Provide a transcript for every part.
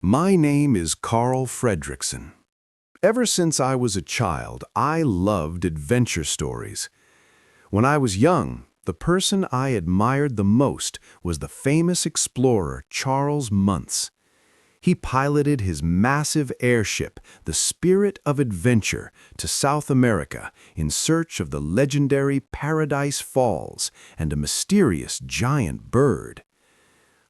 My name is Carl Fredrickson. Ever since I was a child, I loved adventure stories. When I was young, the person I admired the most was the famous explorer Charles Muntz. He piloted his massive airship, the Spirit of Adventure, to South America in search of the legendary Paradise Falls and a mysterious giant bird.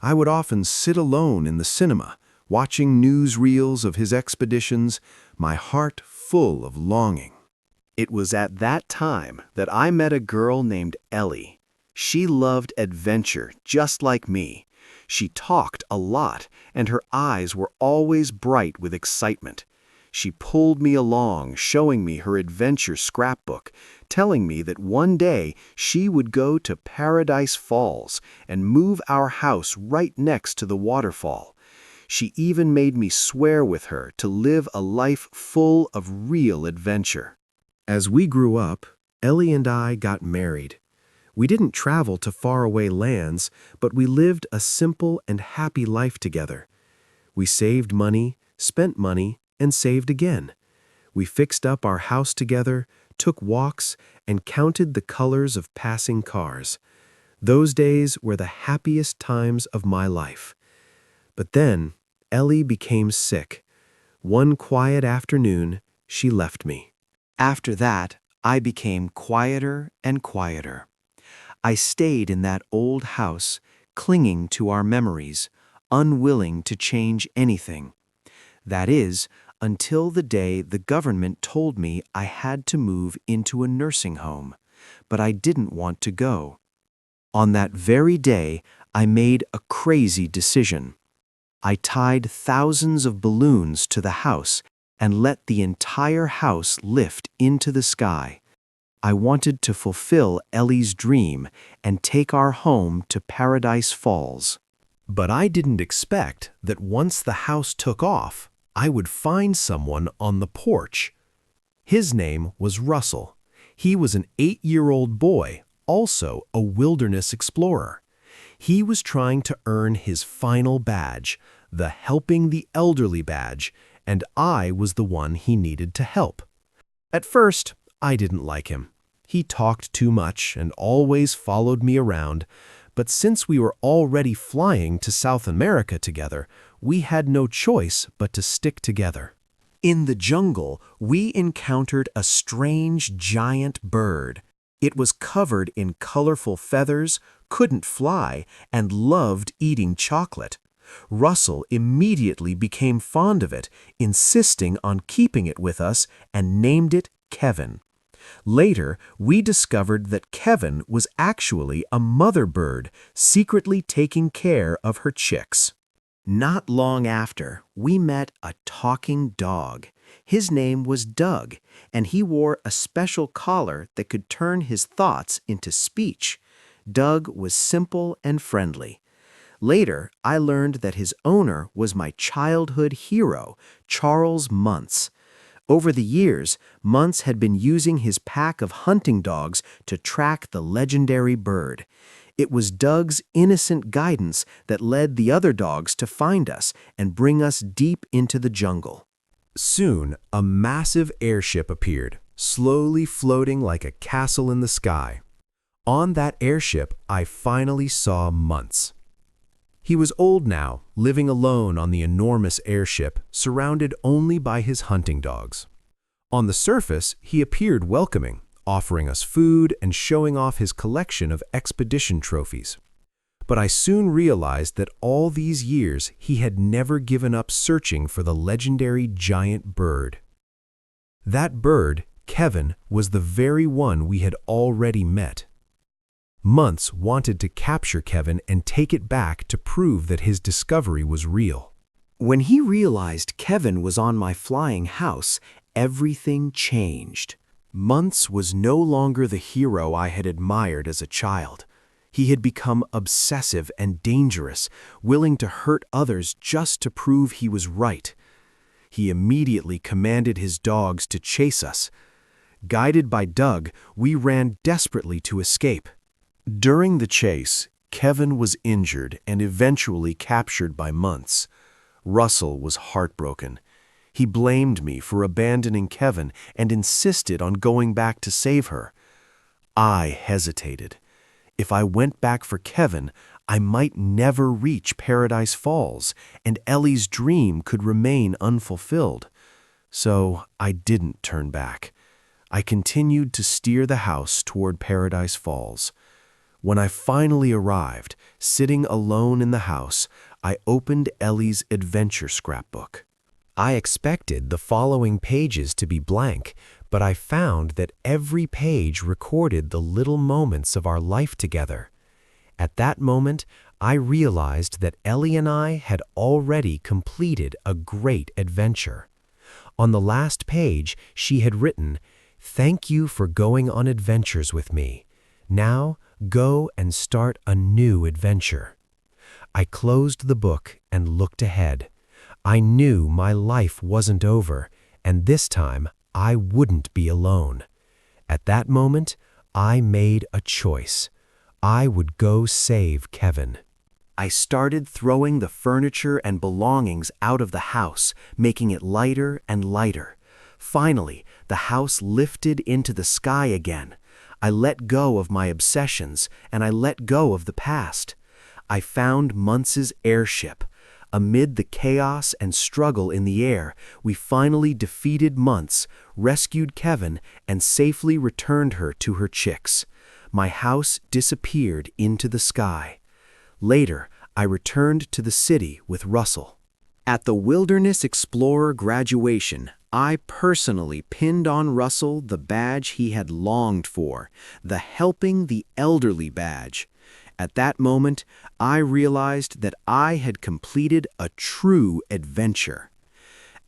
I would often sit alone in the cinema, watching newsreels of his expeditions, my heart full of longing. It was at that time that I met a girl named Ellie. She loved adventure just like me. She talked a lot, and her eyes were always bright with excitement. She pulled me along, showing me her adventure scrapbook, telling me that one day she would go to Paradise Falls and move our house right next to the waterfall. She even made me swear with her to live a life full of real adventure. As we grew up, Ellie and I got married. We didn't travel to faraway lands, but we lived a simple and happy life together. We saved money, spent money, and saved again. We fixed up our house together, took walks, and counted the colors of passing cars. Those days were the happiest times of my life. But then, Ellie became sick. One quiet afternoon, she left me. After that, I became quieter and quieter. I stayed in that old house, clinging to our memories, unwilling to change anything. That is, until the day the government told me I had to move into a nursing home, but I didn't want to go. On that very day, I made a crazy decision. I tied thousands of balloons to the house and let the entire house lift into the sky. I wanted to fulfill Ellie's dream and take our home to Paradise Falls. But I didn't expect that once the house took off, I would find someone on the porch. His name was Russell. He was an 8-year-old boy, also a wilderness explorer. He was trying to earn his final badge, the Helping the Elderly badge, and I was the one he needed to help. At first, I didn't like him. He talked too much and always followed me around, but since we were already flying to South America together, we had no choice but to stick together. In the jungle, we encountered a strange giant bird. It was covered in colorful feathers, couldn't fly, and loved eating chocolate. Russell immediately became fond of it, insisting on keeping it with us, and named it Kevin. Later, we discovered that Kevin was actually a mother bird, secretly taking care of her chicks. Not long after, we met a talking dog. His name was Doug, and he wore a special collar that could turn his thoughts into speech. Doug was simple and friendly. Later, I learned that his owner was my childhood hero, Charles Muntz. Over the years, Muntz had been using his pack of hunting dogs to track the legendary bird. It was Doug's innocent guidance that led the other dogs to find us and bring us deep into the jungle. Soon, a massive airship appeared, slowly floating like a castle in the sky. On that airship, I finally saw Muntz. He was old now, living alone on the enormous airship, surrounded only by his hunting dogs. On the surface, he appeared welcoming, offering us food and showing off his collection of expedition trophies. But I soon realized that all these years he had never given up searching for the legendary giant bird. That bird, Kevin, was the very one we had already met. Muntz wanted to capture Kevin and take it back to prove that his discovery was real. When he realized Kevin was on my flying house, everything changed. Muntz was no longer the hero I had admired as a child. He had become obsessive and dangerous, willing to hurt others just to prove he was right. He immediately commanded his dogs to chase us. Guided by Doug, we ran desperately to escape. During the chase, Kevin was injured and eventually captured by Muntz. Russell was heartbroken. He blamed me for abandoning Kevin and insisted on going back to save her. I hesitated. If I went back for Kevin, I might never reach Paradise Falls, and Ellie's dream could remain unfulfilled. So I didn't turn back. I continued to steer the house toward Paradise Falls. When I finally arrived, sitting alone in the house, I opened Ellie's adventure scrapbook. I expected the following pages to be blank, but I found that every page recorded the little moments of our life together. At that moment, I realized that Ellie and I had already completed a great adventure. On the last page, she had written, "Thank you for going on adventures with me. Now, go and start a new adventure." I closed the book and looked ahead. I knew my life wasn't over, and this time I wouldn't be alone. At that moment, I made a choice. I would go save Kevin. I started throwing the furniture and belongings out of the house, making it lighter and lighter. Finally, the house lifted into the sky again. I let go of my obsessions, and I let go of the past. I found Muntz's airship. Amid the chaos and struggle in the air, we finally defeated Muntz, rescued Kevin, and safely returned her to her chicks. My house disappeared into the sky. Later, I returned to the city with Russell. At the Wilderness Explorer graduation, I personally pinned on Russell the badge he had longed for, the Helping the Elderly badge. At that moment, I realized that I had completed a true adventure.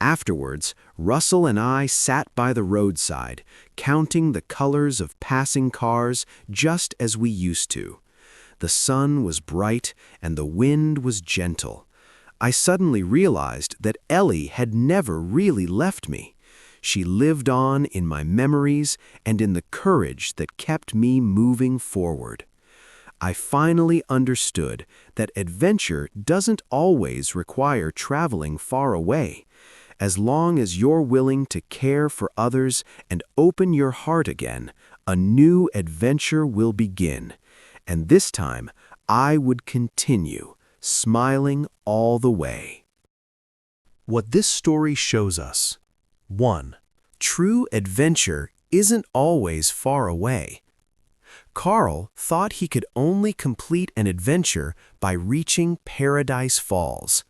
Afterwards, Russell and I sat by the roadside, counting the colors of passing cars just as we used to. The sun was bright and the wind was gentle. I suddenly realized that Ellie had never really left me. She lived on in my memories and in the courage that kept me moving forward. I finally understood that adventure doesn't always require traveling far away. As long as you're willing to care for others and open your heart again, a new adventure will begin. And this time, I would continue, smiling all the way. What this story shows us: 1. True adventure isn't always far away. Carl thought he could only complete an adventure by reaching Paradise Falls.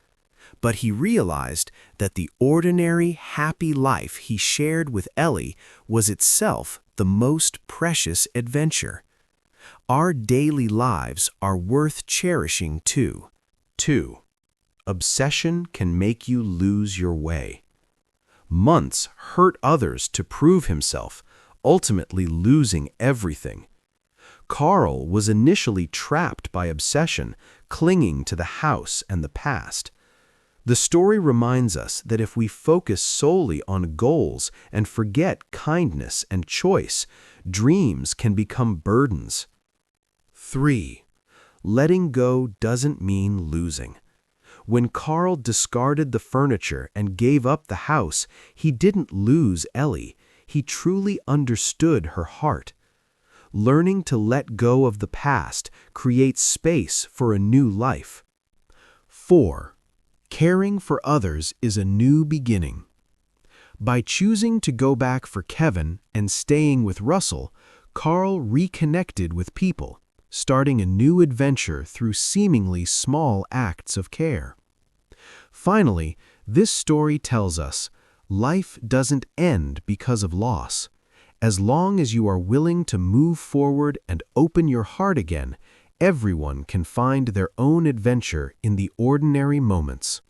But he realized that the ordinary, happy life he shared with Ellie was itself the most precious adventure. Our daily lives are worth cherishing too. 2. Obsession can make you lose your way. Muntz hurt others to prove himself, ultimately losing everything. Carl was initially trapped by obsession, clinging to the house and the past. The story reminds us that if we focus solely on goals and forget kindness and choice, dreams can become burdens. 3. Letting go doesn't mean losing. When Carl discarded the furniture and gave up the house, he didn't lose Ellie. He truly understood her heart. Learning to let go of the past creates space for a new life. 4. Caring for others is a new beginning. By choosing to go back for Kevin and staying with Russell, Carl reconnected with people, starting a new adventure through seemingly small acts of care. Finally, this story tells us, life doesn't end because of loss. As long as you are willing to move forward and open your heart again, everyone can find their own adventure in the ordinary moments.